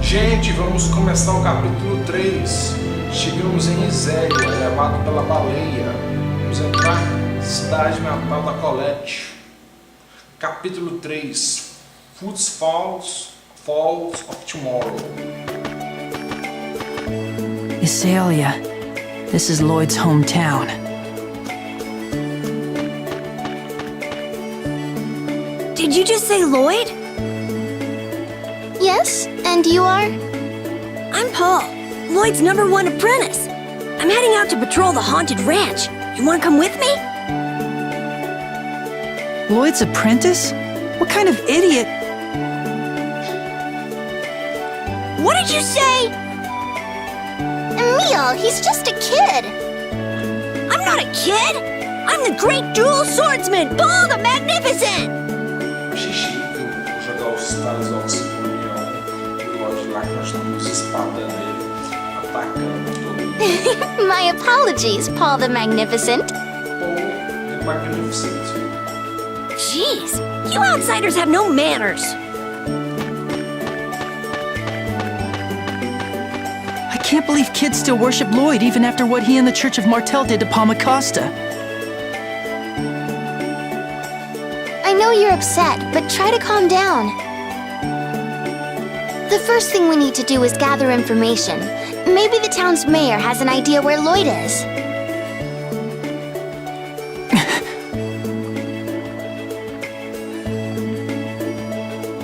Gente, vamos começar o capítulo 3. Chegamos em Iselia, levado pela baleia. Vamos entrar na cidade natal da Colette. Capítulo 3. Footfalls of Tomorrow. Iselia. This is Lloyd's hometown. Did you just say Lloyd? Yes, and you are? I'm Paul, Lloyd's #1 apprentice. I'm heading out to patrol the haunted ranch. You want to come with me? Lloyd's apprentice? What kind of idiot? What did you say? Emil, he's just a kid. I'm not a kid. I'm the great dual swordsman, Paul the Magnificent. Achei chique jogar os talos ao Symphonia e o Lloyd lá que nós estamos espada nele, atacando todo mundo. My apologies, Paul the Magnificent. Paul the Magnificent. Jeez, you outsiders have no manners. I can't believe kids still worship Lloyd even after what he and the Church of Martel did to Palmacosta. I know you're upset, but try to calm down. The first thing we need to do is gather information. Maybe the town's mayor has an idea where Lloyd is.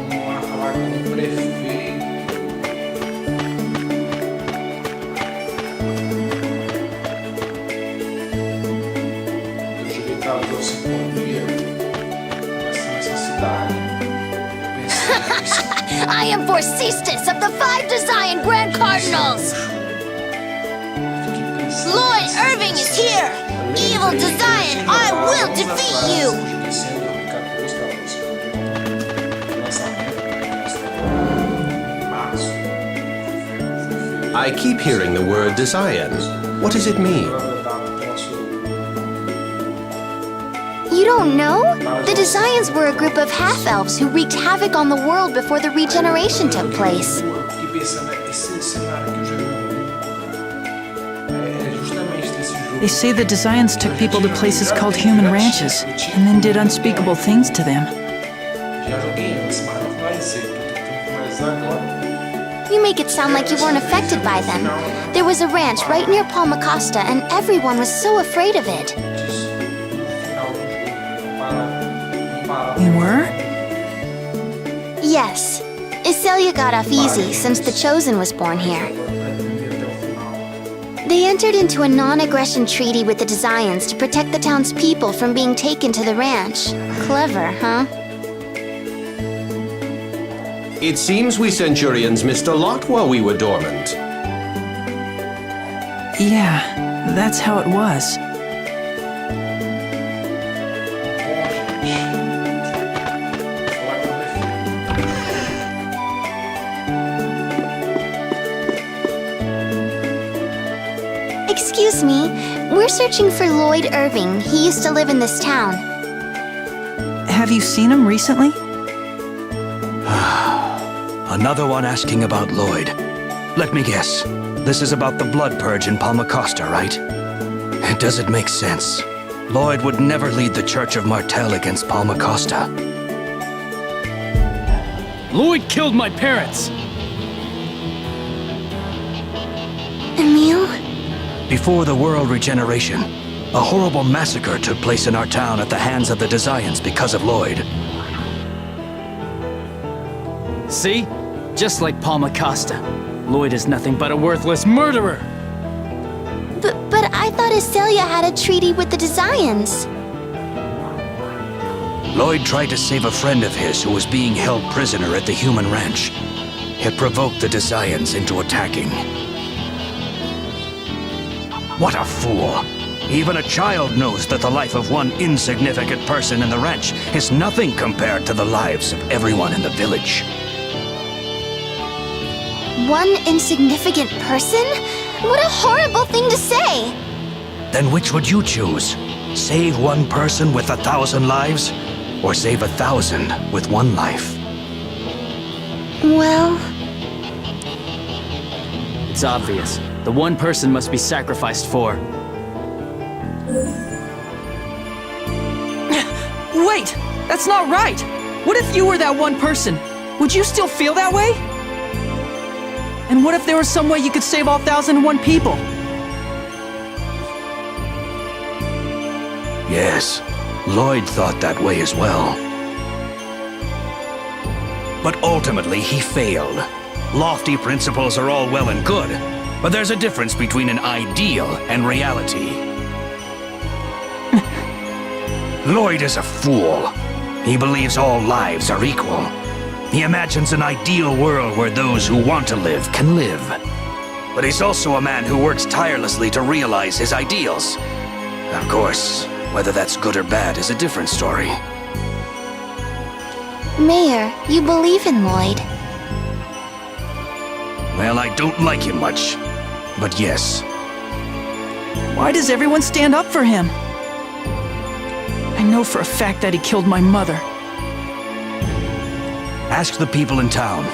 Vamos lá falar com o prefeito. Eu joguei talos ao Symphonia. Nessa cidade. I am Forcestus of the 5 Desian Grand Cardinals! Lloyd Irving is here! Evil Desian, I will defeat you! I keep hearing the word Desian. What does it mean? You don't know? The Desians were a group of half-elves who wreaked havoc on the world before the regeneration took place. They say the Desians took people to places called human ranches, and then did unspeakable things to them. You make it sound like you weren't affected by them. There was a ranch right near Palmacosta, and everyone was so afraid of it. We were? Yes. Iselia got off easy since the Chosen was born here. They entered into a non-aggression treaty with the Desians to protect the town's people from being taken to the ranch. Clever, huh? It seems we Centurions missed a lot while we were dormant. Yeah, that's how it was. Excuse me, we're searching for Lloyd Irving. He used to live in this town. Have you seen him recently? Another one asking about Lloyd. Let me guess. This is about the blood purge in Palmacosta, right? Does it make sense? Lloyd would never lead the Church of Martel against Palmacosta. Lloyd killed my parents! Emil? Before the world regeneration, a horrible massacre took place in our town at the hands of the Desians because of Lloyd. See? Just like Palmacosta. Lloyd is nothing but a worthless murderer! But I thought Iselia had a treaty with the Desians. Lloyd tried to save a friend of his who was being held prisoner at the human ranch. It provoked the Desians into attacking. What a fool! Even a child knows that the life of one insignificant person in the ranch is nothing compared to the lives of everyone in the village. One insignificant person? What a horrible thing to say! Then which would you choose? Save one person with 1,000 lives? Or save 1,000 with one life? Well, It's obvious. The one person must be sacrificed for. Wait! That's not right! What if you were that one person? Would you still feel that way? And what if there was some way you could save all 1,001 people? Yes, Lloyd thought that way as well. But ultimately, he failed. Lofty principles are all well and good, but there's a difference between an ideal and reality. Lloyd is a fool. He believes all lives are equal. He imagines an ideal world where those who want to live can live. But he's also a man who works tirelessly to realize his ideals. Of course, whether that's good or bad is a different story. Mayor, you believe in Lloyd. Well, I don't like him much, but yes. Why does everyone stand up for him? I know for a fact that he killed my mother. Ask the people in town.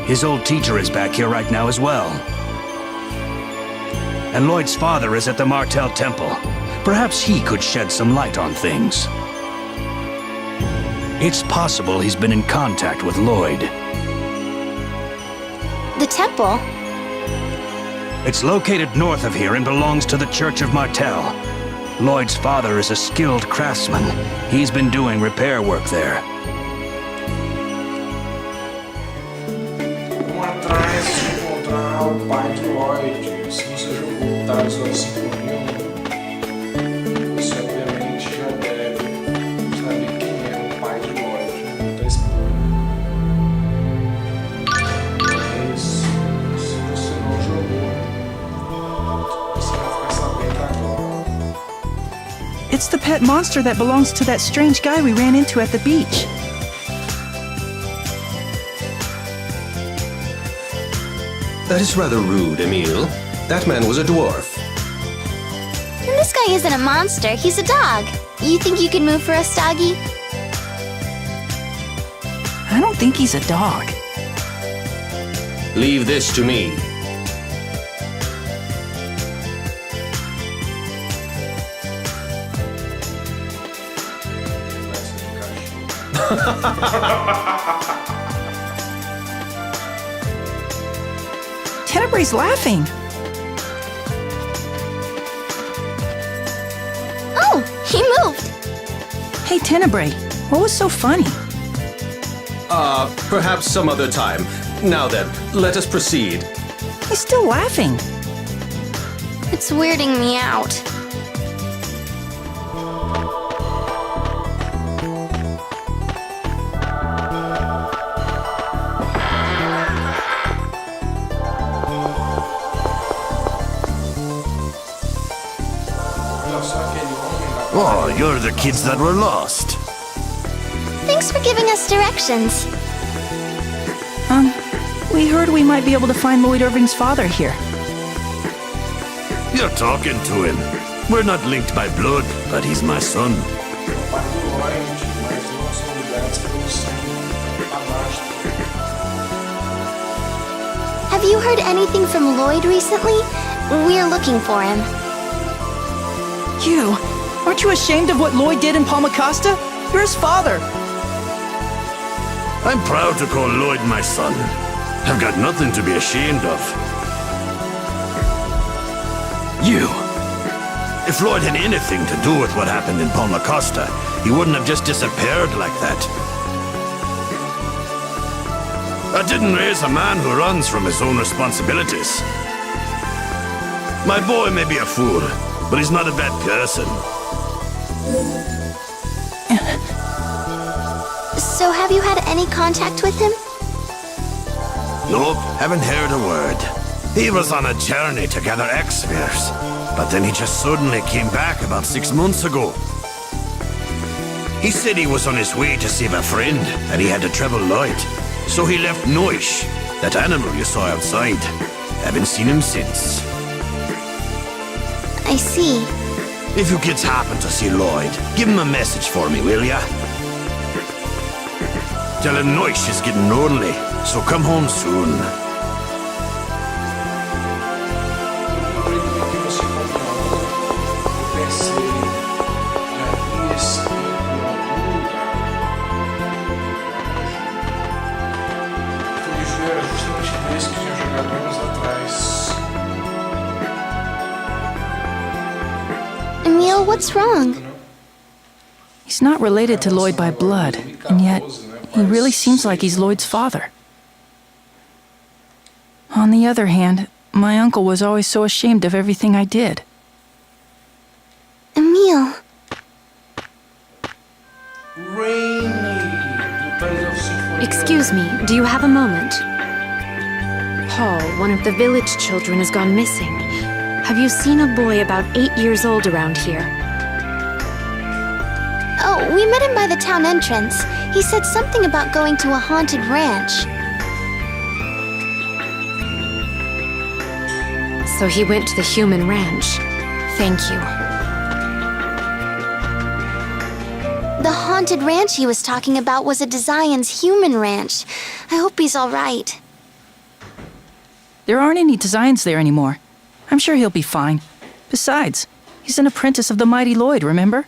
His old teacher is back here right now as well. And Lloyd's father is at the Martel Temple. Perhaps he could shed some light on things. It's possible he's been in contact with Lloyd. The temple? It's located north of here and belongs to the Church of Martel. Lloyd's father is a skilled craftsman. He's been doing repair work there. Vamos atrás de encontrar o pai de Lloyd. Se você jogou o Tales of Symphonia, você obviamente já deve saber quem é o pai de Lloyd. Não tá mas se você não jogou, você vai ficar sabendo agora. It's the pet monster that belongs to that strange guy we ran into at the beach. That is rather rude, Emile. That man was a dwarf. And this guy isn't a monster, he's a dog. You think you can move for us, doggy? I don't think he's a dog. Leave this to me. Tenebrae's laughing. Oh, he moved. Hey, Tenebrae, what was so funny? Perhaps some other time. Now then, let us proceed. He's still laughing. It's weirding me out. Oh, you're the kids that were lost. Thanks for giving us directions. We heard we might be able to find Lloyd Irving's father here. You're talking to him. We're not linked by blood, but he's my son. O pai de Lloyd, mas não são ligados pelo sangue padrasto. Have you heard anything from Lloyd recently? We're looking for him. You, aren't you ashamed of what Lloyd did in Palmacosta? You're his father. I'm proud to call Lloyd my son. I've got nothing to be ashamed of. You! If Lloyd had anything to do with what happened in Palmacosta, he wouldn't have just disappeared like that. I didn't raise a man who runs from his own responsibilities. My boy may be a fool, but he's not a bad person. So have you had any contact with him? Nope, haven't heard a word. He was on a journey to gather X-spheres, but then he just suddenly came back about 6 months ago. He said he was on his way to save a friend, and he had to travel light. So he left Noish, that animal you saw outside. Haven't seen him since. I see. If you kids happen to see Lloyd, give him a message for me, will ya? Tell him Noish is getting lonely, so come home soon. desse que tinha jogado anos atrás. Emil, what's wrong? He's not related to Lloyd by blood, and yet he really seems like he's Lloyd's father. On the other hand, my uncle was always so ashamed of everything I did. Emil, Rainy, do Band of Symphonia. Excuse me, do you have a moment? Paul, one of the village children, has gone missing. Have you seen a boy about 8 years old around here? oh, we met him by the town entrance. He said something about going to a haunted ranch. So he went to the human ranch. Thank you. The haunted ranch he was talking about was a Desian's human ranch. I hope he's all right. There aren't any Desians there anymore. I'm sure he'll be fine. Besides, he's an apprentice of the mighty Lloyd, remember?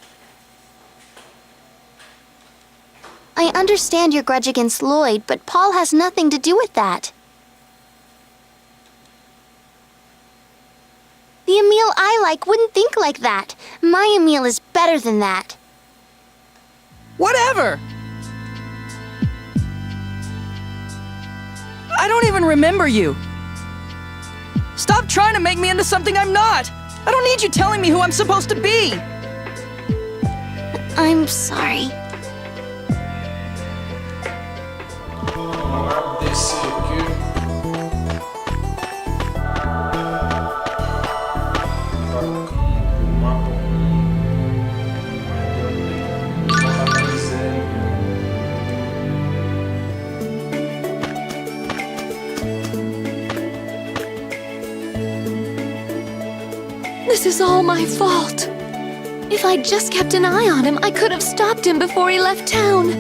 I understand your grudge against Lloyd, but Paul has nothing to do with that. The Emil I like wouldn't think like that. My Emil is better than that. Whatever! I don't even remember you. Stop trying to make me into something I'm not! I don't need you telling me who I'm supposed to be! I'm sorry. Vamos lá, descer aqui. Para o campo, mapa 1. Vamos lá na Iselia. This is all my fault. If I'd just kept an eye on him, I could have stopped him before he left town.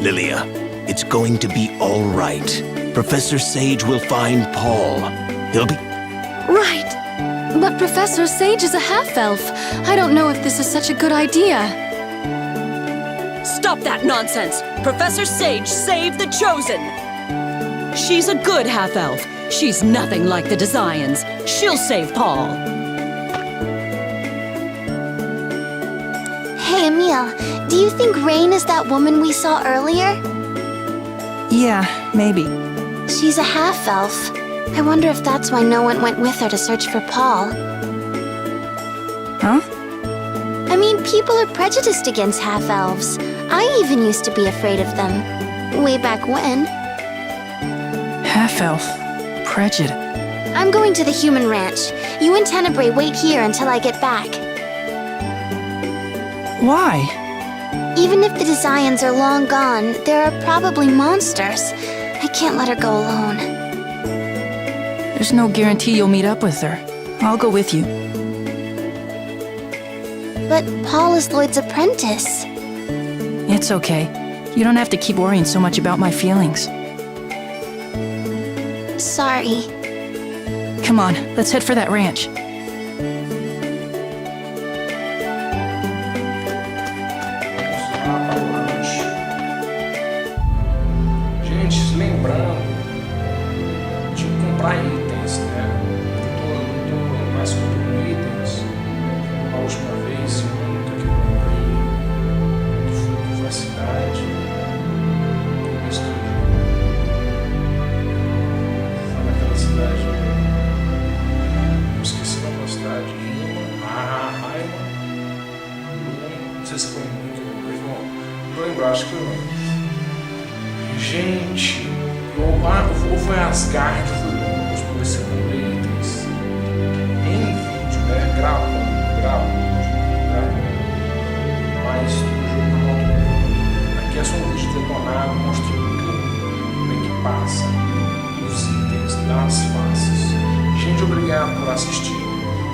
Lilia, it's going to be all right. Professor Sage will find Paul. He'll be... Right. But Professor Sage is a half-elf. I don't know if this is such a good idea. Stop that nonsense! Professor Sage saved the Chosen! She's a good half-elf. She's nothing like the Desians. She'll save Paul. Hey, Emil, do you think Rain is that woman we saw earlier? Yeah, maybe. She's a half-elf. I wonder if that's why no one went with her to search for Paul. Huh? I mean, people are prejudiced against half-elves. I even used to be afraid of them. Way back when. Half-elf. Prejudice. I'm going to the human ranch. You and Tenebrae wait here until I get back. Why? Even if the Desians are long gone, there are probably monsters. I can't let her go alone. There's no guarantee you'll meet up with her. I'll go with you. But Paul is Lloyd's apprentice. It's okay. You don't have to keep worrying so much about my feelings. Sorry. Come on, let's head for that ranch. Gente, lembrando de comprar itens, né? Não tô mais comprando itens. A última vez, muito que eu comprei, quando fui pra cidade, começo do foi naquela cidade, não esqueci o nome da cidade, Raima, não sei se foi muito que eu comprei, não vou lembrar, acho que eu... Gente, ou foi Asgard que foi longe para ver se eu comprei itens em vídeo, né? Gravando. Mas no jogo não tô. Aqui é só um vídeo detonado mostrando o caminho, como é que passa os itens das faces. Gente, obrigado por assistir.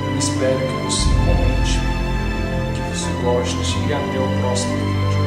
Eu espero que você comente, que você goste e até o próximo vídeo.